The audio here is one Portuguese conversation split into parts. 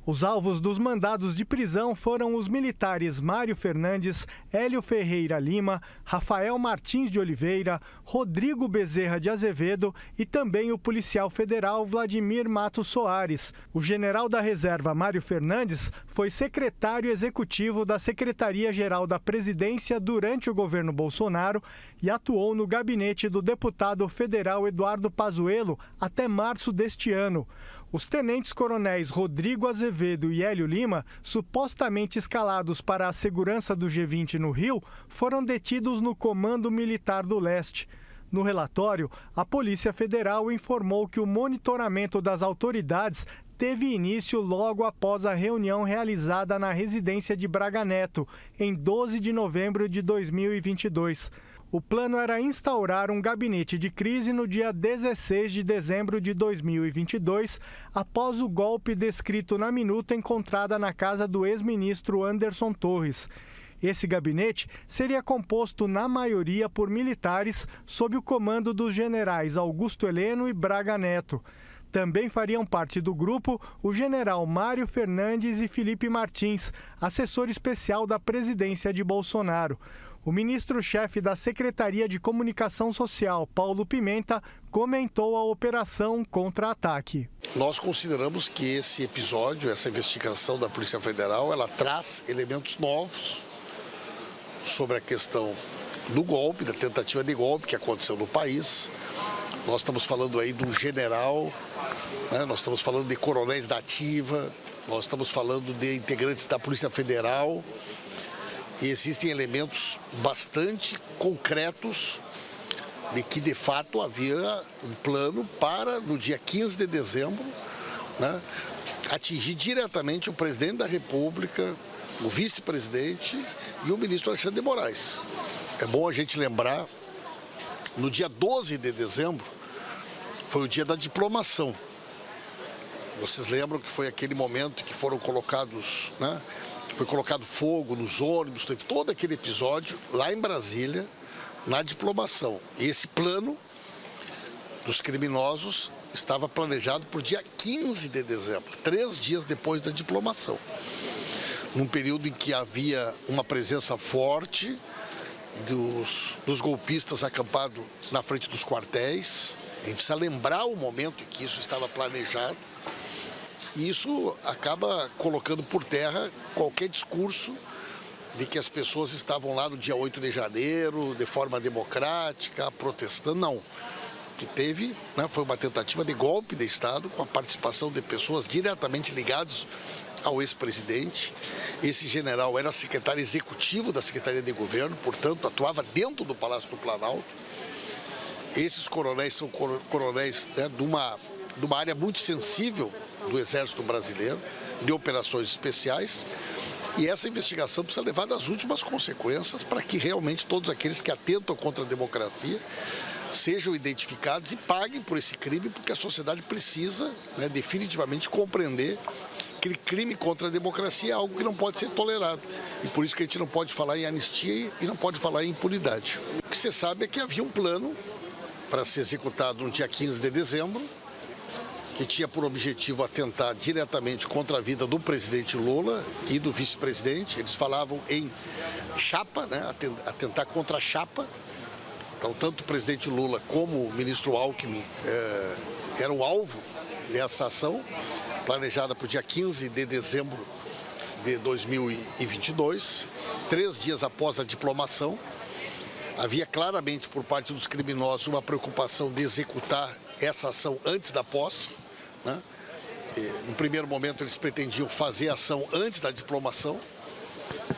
Os alvos dos mandados de prisão foram os militares Mário Fernandes, Hélio Ferreira Lima, Rafael Martins de Oliveira, Rodrigo Bezerra de Azevedo e também o policial federal Vladimir Matos Soares. O general da reserva Mário Fernandes foi secretário executivo da Secretaria-Geral da Presidência durante o governo Bolsonaro e atuou no gabinete do deputado federal Eduardo Pazuello até março deste ano. Os tenentes-coronéis Rodrigo Azevedo e Hélio Lima, supostamente escalados para a segurança do G20 no Rio, foram detidos no Comando Militar do Leste. No relatório, a Polícia Federal informou que o monitoramento das autoridades teve início logo após a reunião realizada na residência de Braga Neto, em 12 de novembro de 2022. O plano era instaurar um gabinete de crise no dia 16 de dezembro de 2022, após o golpe descrito na minuta encontrada na casa do ex-ministro Anderson Torres. Esse gabinete seria composto, na maioria, por militares, sob o comando dos generais Augusto Heleno e Braga Neto. Também fariam parte do grupo o general Mário Fernandes e Felipe Martins, assessor especial da presidência de Bolsonaro. O ministro-chefe da Secretaria de Comunicação Social, Paulo Pimenta, comentou a operação contra-ataque. Nós consideramos que esse episódio, essa investigação da Polícia Federal, ela traz elementos novos sobre a questão do golpe, da tentativa de golpe que aconteceu no país. Nós estamos falando aí de um general, né? Nós estamos falando de coronéis da ativa, nós estamos falando de integrantes da Polícia Federal. E existem elementos bastante concretos de que, de fato, havia um plano para, no dia 15 de dezembro, né, atingir diretamente o presidente da República, o vice-presidente e o ministro Alexandre de Moraes. É bom a gente lembrar, no dia 12 de dezembro, foi o dia da diplomação. Vocês lembram que foi aquele momento que foram colocados, né? Foi colocado fogo nos ônibus, teve todo aquele episódio lá em Brasília, na diplomação. E esse plano dos criminosos estava planejado para o dia 15 de dezembro, 3 dias depois da diplomação. Num período em que havia uma presença forte dos golpistas acampados na frente dos quartéis. A gente precisa lembrar o momento em que isso estava planejado. E isso acaba colocando por terra qualquer discurso de que as pessoas estavam lá no dia 8 de janeiro, de forma democrática, protestando. Não. O que teve, né, foi uma tentativa de golpe de Estado com a participação de pessoas diretamente ligadas ao ex-presidente. Esse general era secretário executivo da Secretaria de Governo, portanto, atuava dentro do Palácio do Planalto. Esses coronéis são coronéis, né, de uma área muito sensível do Exército Brasileiro, de operações especiais, e essa investigação precisa levar das últimas consequências para que realmente todos aqueles que atentam contra a democracia sejam identificados e paguem por esse crime, porque a sociedade precisa, né, definitivamente compreender que aquele crime contra a democracia é algo que não pode ser tolerado. E por isso que a gente não pode falar em anistia e não pode falar em impunidade. O que você sabe é que havia um plano para ser executado no dia 15 de dezembro, que tinha por objetivo atentar diretamente contra a vida do presidente Lula e do vice-presidente. Eles falavam em chapa, né? Atentar contra a chapa. Então, tanto o presidente Lula como o ministro Alckmin eram alvo dessa ação, planejada para o dia 15 de dezembro de 2022, 3 dias após a diplomação. Havia claramente, por parte dos criminosos, uma preocupação de executar essa ação antes da posse, né? No primeiro momento, eles pretendiam fazer a ação antes da diplomação.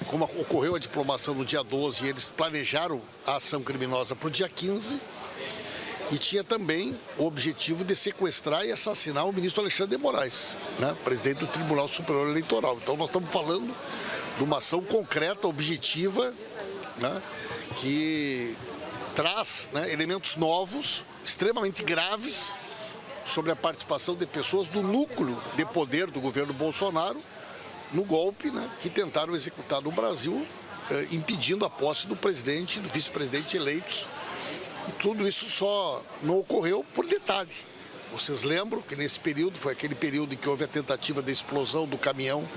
Como ocorreu a diplomação no dia 12, eles planejaram a ação criminosa para o dia 15 e tinha também o objetivo de sequestrar e assassinar o ministro Alexandre de Moraes, né? Presidente do Tribunal Superior Eleitoral. Então, nós estamos falando de uma ação concreta, objetiva, né? Que traz, né, elementos novos, extremamente graves, sobre a participação de pessoas do núcleo de poder do governo Bolsonaro no golpe, né, que tentaram executar no Brasil, impedindo a posse do presidente e do vice-presidente eleitos. E tudo isso só não ocorreu por detalhe. Vocês lembram que nesse período, foi aquele período em que houve a tentativa de explosão do caminhão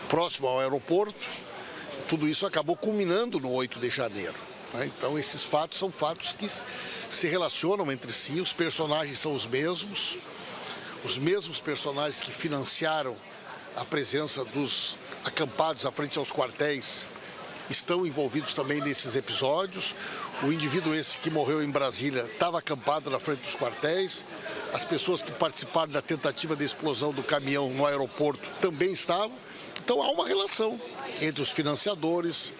próximo ao aeroporto. Tudo isso acabou culminando no 8 de janeiro. Né? Então, esses fatos são fatos que se relacionam entre si, os personagens são os mesmos personagens que financiaram a presença dos acampados à frente aos quartéis estão envolvidos também nesses episódios. O indivíduo esse que morreu em Brasília estava acampado na frente dos quartéis. As pessoas que participaram da tentativa de explosão do caminhão no aeroporto também estavam. Então há uma relação entre os financiadores,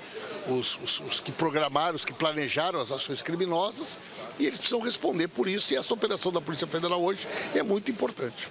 os que programaram, os que planejaram as ações criminosas, e eles precisam responder por isso. E essa operação da Polícia Federal hoje é muito importante.